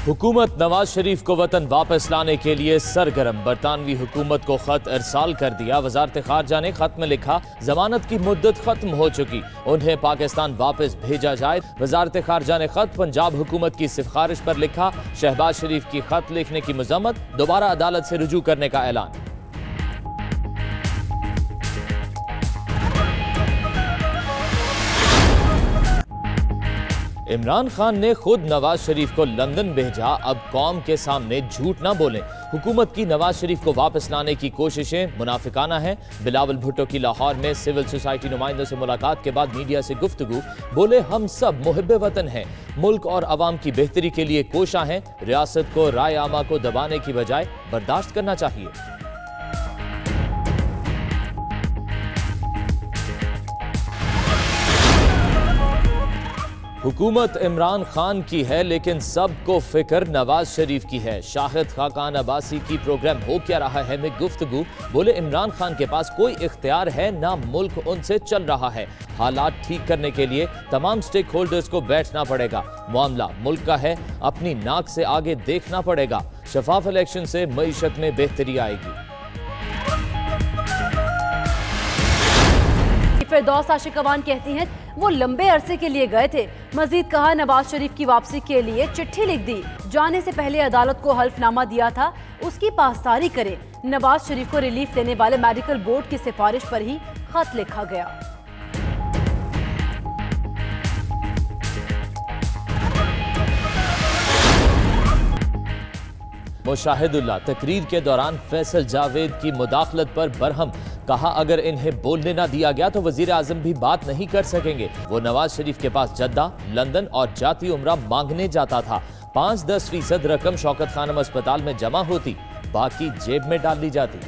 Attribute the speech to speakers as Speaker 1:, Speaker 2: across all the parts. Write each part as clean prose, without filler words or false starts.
Speaker 1: हुकूमत नवाज शरीफ को वतन वापस लाने के लिए सरगर्म। बरतानवी हुकूमत को खत इरसाल कर दिया। वजारत खारजा ने खत में लिखा, जमानत की मुद्दत खत्म हो चुकी, उन्हें पाकिस्तान वापस भेजा जाए। वजारत खारजा ने खत पंजाब हुकूमत की सिफारिश पर लिखा। शहबाज शरीफ की खत लिखने की मजम्मत, दोबारा अदालत से रुजू करने का ऐलान। इमरान खान ने खुद नवाज शरीफ को लंदन भेजा। अब कौम के सामने झूठ ना बोलें। हुकूमत की नवाज शरीफ को वापस लाने की कोशिशें मुनाफिकाना हैं। बिलावल भुट्टो की लाहौर में सिविल सोसाइटी नुमाइंदों से मुलाकात के बाद मीडिया से गुफ्तगू, बोले हम सब मुहिब्बे वतन हैं, मुल्क और अवाम की बेहतरी के लिए कोशा हैं। रियासत को राय आमा को दबाने की बजाय बर्दाश्त करना चाहिए। हुकूमत इमरान खान की है, लेकिन सबको फिक्र नवाज शरीफ की है। शाहिद खाकान अब्बासी की प्रोग्राम हो क्या रहा है में गुफ्तगू, बोले इमरान खान के पास कोई इख्तियार है ना मुल्क उनसे चल रहा है। हालात ठीक करने के लिए तमाम स्टेक होल्डर्स को बैठना पड़ेगा। मामला मुल्क का है, अपनी नाक से आगे देखना पड़ेगा। शफाफ इलेक्शन से मईशत में बेहतरी आएगी।
Speaker 2: फिरदौस आशिकवान कहती हैं वो लंबे अरसे के लिए गए थे। मजीद कहा, नवाज शरीफ की वापसी के लिए चिट्ठी लिख दी, जाने से पहले अदालत को हल्फनामा दिया था, उसकी पासदारी करे। नवाज शरीफ को रिलीफ देने वाले मेडिकल बोर्ड की सिफारिश पर ही खत लिखा गया।
Speaker 1: मुशाहिदुल्लाह तकरीर के दौरान फैसल जावेद की मुदाखलत पर बरहम, कहा अगर इन्हें बोलने ना दिया गया तो वजीर आजम भी बात नहीं कर सकेंगे। वो नवाज शरीफ के पास जद्दा, लंदन और जाती उम्रा मांगने जाता था। 5-10% रकम शौकत खानम अस्पताल में जमा होती, बाकी जेब में डाल दी जाती।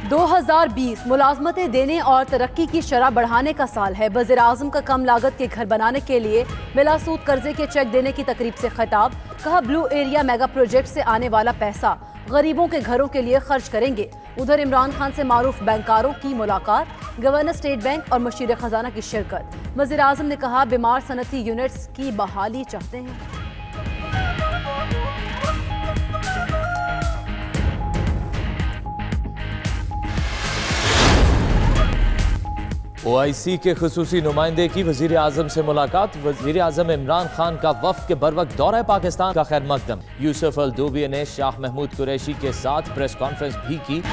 Speaker 2: 2020 मुलाजमतें देने और तरक्की की शरह बढ़ाने का साल है। वज़ीर आज़म का कम लागत के घर बनाने के लिए बिलासूद कर्जे के चेक देने की तकरीब से खिताब, कहा ब्लू एरिया मेगा प्रोजेक्ट से आने वाला पैसा गरीबों के घरों के लिए खर्च करेंगे। उधर इमरान खान से मारूफ बैंकारों की मुलाकात, गवर्नर स्टेट बैंक और मशीर खजाना की शिरकत। वज़ीर आज़म ने कहा बीमार सनती यूनिट्स की बहाली चाहते हैं।
Speaker 1: OIC के खुसूसी नुमाइंदे की वजीर आजम से मुलाकात। वजीर आजम इमरान खान का वफ्द के बरवक्त दौरा पाकिस्तान का खैर मकदम। यूसुफ अल दूबिया ने शाह महमूद कुरैशी के साथ प्रेस कॉन्फ्रेंस भी की।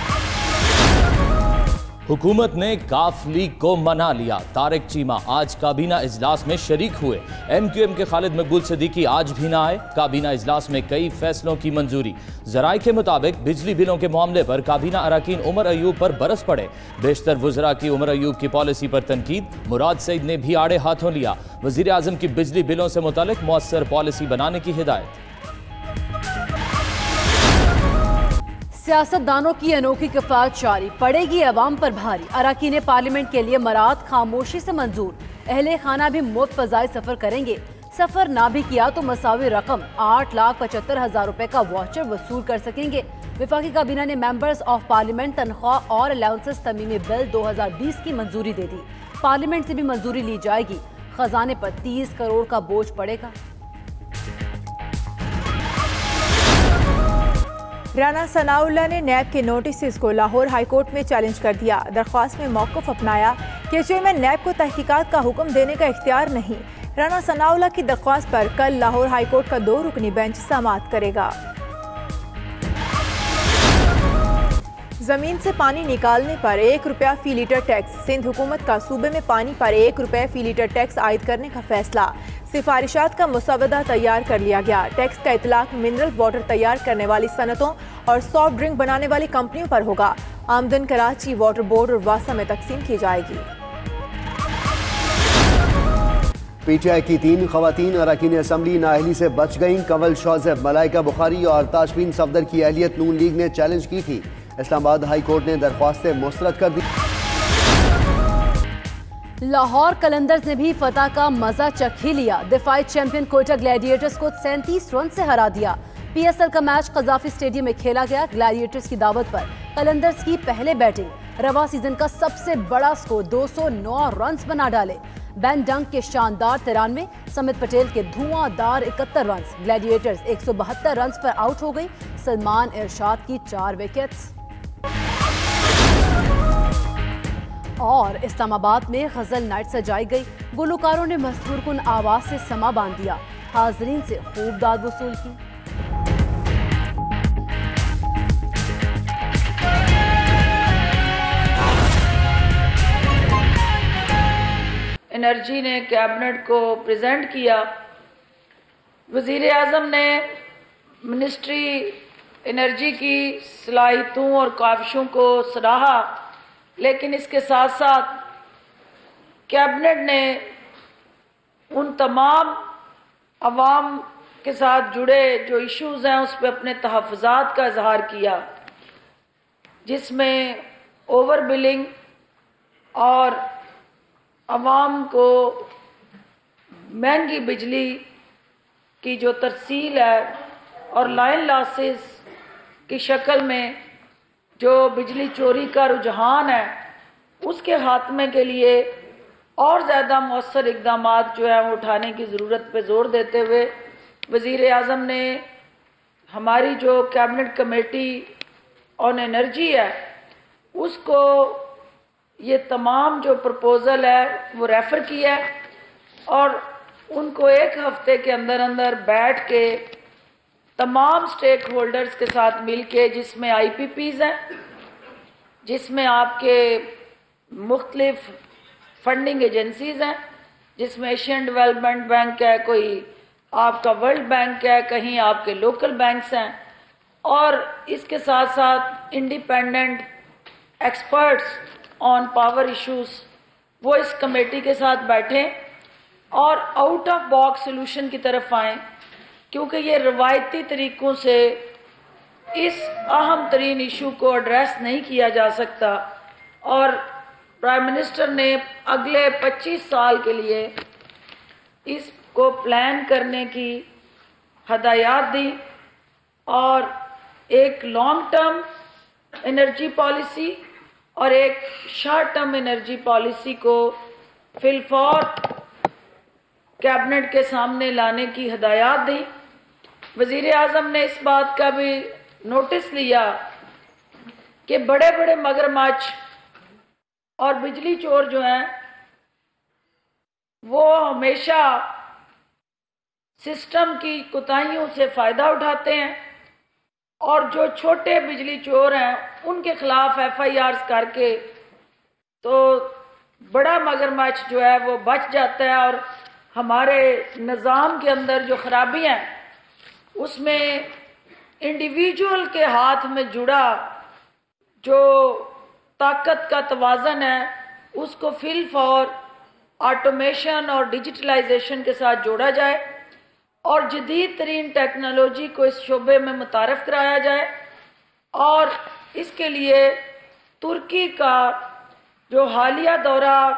Speaker 1: हुकूमत ने काफ लीग को मना लिया। तारिक चीमा आज काबीना इजलास में शरीक हुए। MQM के खालिद मकबूल सिद्दीकी आज भी ना आए। काबीना इजलास में कई फैसलों की मंजूरी। जराये के मुताबिक बिजली बिलों के मामले पर काबीना अरकान उमर अयूब पर बरस पड़े। बेशतर वज़रा की उमर अयूब की पॉलिसी पर तनकीद। मुराद सईद ने भी आड़े हाथों लिया। वज़ीर आज़म की बिजली बिलों से मुतालिक मुअस्सर पॉलिसी बनाने की हिदायत।
Speaker 2: सियासतदानों की अनोखी किफ़ायत जारी, पड़ेगी अवाम पर भारी। अरकान पार्लियामेंट के लिए मराद खामोशी से मंजूर। अहले खाना भी मुफ्त फ़ज़ाई सफ़र करेंगे। सफ़र ना भी किया तो मसावी रकम 8,75,000 रुपए का वाउचर वसूल कर सकेंगे। वफाकी काबीना ने मेंबर्स ऑफ पार्लियामेंट तनख्वाह और अलाउंसेस तमीमी बिल 2020 की मंजूरी दे दी। पार्लियामेंट से भी मंजूरी ली जाएगी। खजाने पर 30 करोड़ का बोझ पड़ेगा।
Speaker 3: राना सनाउल्लाह ने नैब के नोटिस को लाहौर हाईकोर्ट में चैलेंज कर दिया। दरख्वास्त में मौक़िफ़ अपनाया कि चेयरमैन नैब को तहकीकात का हुक्म देने का इख्तियार नहीं। राना सनाउल्लाह की दरख्वास्त पर कल लाहौर हाईकोर्ट का 2 रुकनी बेंच समाअत करेगा। जमीन से पानी निकालने पर 1 रुपया फी लीटर टैक्स। सिंध हुकूमत का सूबे में पानी पर 1 रुपये फी लीटर टैक्स आयद करने का फैसला। सिफारिशात का मुसवदा तैयार कर लिया गया। टैक्स का इतलाक मिनरल वाटर तैयार करने वाली सनतों और सॉफ्ट ड्रिंक बनाने वाली कंपनियों पर होगा। आमदन कराची वाटर बोर्ड और वासा में तकसीम की जाएगी।
Speaker 4: PTI की 3 खवातीन अरकान असम्बली नाअहली से बच गईं। कंवल शौज़ेब, मलाइका बुखारी और ताजबीन सफदर की अहलियत नून लीग ने चैलेंज की थी। इस्लामाबाद हाई कोर्ट ने दरख्वास्तें मुस्तरद कर दी।
Speaker 2: लाहौर कलंदर्स ने भी फतह का मजा चख ही लिया। दिफाई चैंपियन कोयटा ग्लैडिएटर्स को 37 रन से हरा दिया। PSL का मैच कज़ाफी स्टेडियम में खेला गया। ग्लैडिएटर्स की दावत पर कलंदर्स की पहले बैटिंग। रवा सीजन का सबसे बड़ा स्कोर 209 रन बना डाले। बैन डंक के शानदार 93, समित पटेल के धुआंधार 71 रन। ग्लैडिएटर्स 172 रन पर आउट हो गई। सलमान इरशाद की 4 विकेट्स। और इस्लामाबाद में गजल नाइट सजाई गई। गुलकारों ने मसरूरकुन आवाज से समा बांध दिया। हाजरीन से खूब दाद वसूल की।
Speaker 5: एनर्जी ने कैबिनेट को प्रेजेंट किया। वजीर आज़म ने मिनिस्ट्री एनर्जी की सलाहियतों और काविशों को सराहा, लेकिन इसके साथ साथ कैबिनेट ने उन तमाम अवाम के साथ जुड़े जो इश्यूज़ हैं उस पर अपने तहफ़्फ़ुज़ात का इजहार किया, जिसमें ओवर बिलिंग और अवाम को महंगी बिजली की जो तरसील है और लाइन लॉसेस की शक्ल में जो बिजली चोरी का रुझान है उसके खात्मे के लिए और ज़्यादा मौसर इक़दाम जो है वो उठाने की ज़रूरत पे जोर देते हुए वज़ीर आज़म ने हमारी जो कैबिनेट कमेटी ऑन एनर्जी है उसको ये तमाम जो प्रपोज़ल है वो रेफ़र किया है और उनको एक हफ्ते के अंदर अंदर बैठ के तमाम स्टेक होल्डर्स के साथ मिल के, जिसमें IPPs हैं, जिसमें आपके मुख्तलिफ फंडिंग एजेंसीज़ हैं, जिसमें एशियन डेवलपमेंट बैंक है, कोई आपका वर्ल्ड बैंक है, कहीं आपके लोकल बैंक्स हैं, और इसके साथ साथ independent experts on power issues वो इस कमेटी के साथ बैठें और आउट ऑफ बॉक्स सोल्यूशन की तरफ आएँ, क्योंकि ये रवायती तरीक़ों से इस अहम तरीन इशू को एड्रेस नहीं किया जा सकता। और प्राइम मिनिस्टर ने अगले 25 साल के लिए इसको प्लान करने की हदायत दी और एक लॉन्ग टर्म एनर्जी पॉलिसी और एक शॉर्ट टर्म एनर्जी पॉलिसी को फिलफौर कैबिनेट के सामने लाने की हदायत दी। वज़ीर आज़म ने इस बात का भी नोटिस लिया कि बड़े बड़े मगरमच्छ और बिजली चोर जो हैं वो हमेशा सिस्टम की कोताहियों से फ़ायदा उठाते हैं और जो छोटे बिजली चोर हैं उनके खिलाफ FIRs करके तो बड़ा मगरमच्छ जो है वो बच जाता है और हमारे निज़ाम के अंदर जो खराबियां हैं उसमें इंडिविजुअल के हाथ में जुड़ा जो ताकत का तवाज़न है उसको फिलफौर ऑटोमेशन और डिजिटलाइजेशन के साथ जोड़ा जाए और जदीद तरीन टेक्नोलॉजी को इस शोबे में मुतारफ़ कराया जाए। और इसके लिए तुर्की का जो हालिया दौरा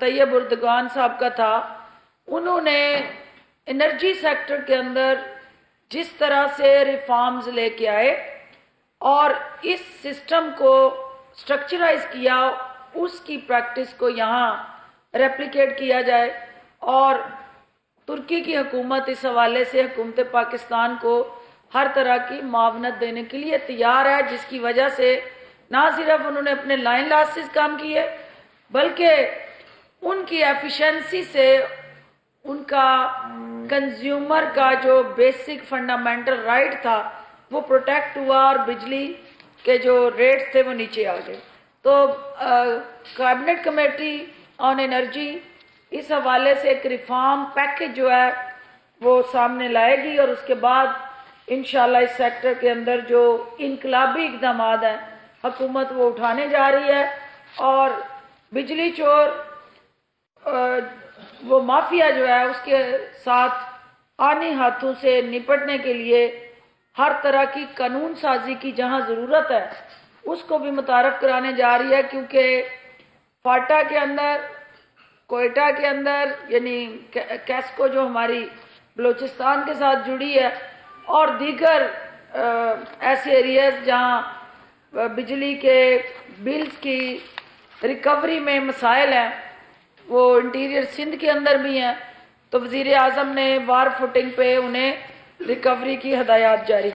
Speaker 5: तैयब उर्दगान साहब का था, उन्होंने एनर्जी सेक्टर के अंदर जिस तरह से रिफॉर्म्स लेके आए और इस सिस्टम को स्ट्रक्चराइज किया, उसकी प्रैक्टिस को यहाँ रेप्लिकेट किया जाए। और तुर्की की हुकूमत इस हवाले से हुकूमत पाकिस्तान को हर तरह की मावनत देने के लिए तैयार है, जिसकी वजह से ना सिर्फ उन्होंने अपने लाइन लॉसेस कम किए बल्कि उनकी एफिशिएंसी से उनका कंज्यूमर का जो बेसिक फंडामेंटल राइट था वो प्रोटेक्ट हुआ और बिजली के जो रेट्स थे वो नीचे आ गए। तो कैबिनेट कमेटी ऑन एनर्जी इस हवाले से एक रिफॉर्म पैकेज जो है वो सामने लाएगी और उसके बाद इंशाल्लाह इस सेक्टर के अंदर जो इनकलाबी इक़दाम हैं हुकूमत वो उठाने जा रही है और बिजली चोर वो माफिया जो है उसके साथ आने हाथों से निपटने के लिए हर तरह की कानून साजी की जहां ज़रूरत है उसको भी मुतारफ़ कराने जा रही है, क्योंकि फाटा के अंदर, कोयटा के अंदर यानी कैस्को जो हमारी बलूचिस्तान के साथ जुड़ी है और दीगर ऐसे एरियाज जहां बिजली के बिल्स की रिकवरी में मसाइल हैं, वो इंटीरियर सिंध के अंदर भी हैं, तो वज़ीर आज़म ने वार फुटिंग पे उन्हें रिकवरी की हदायत जारी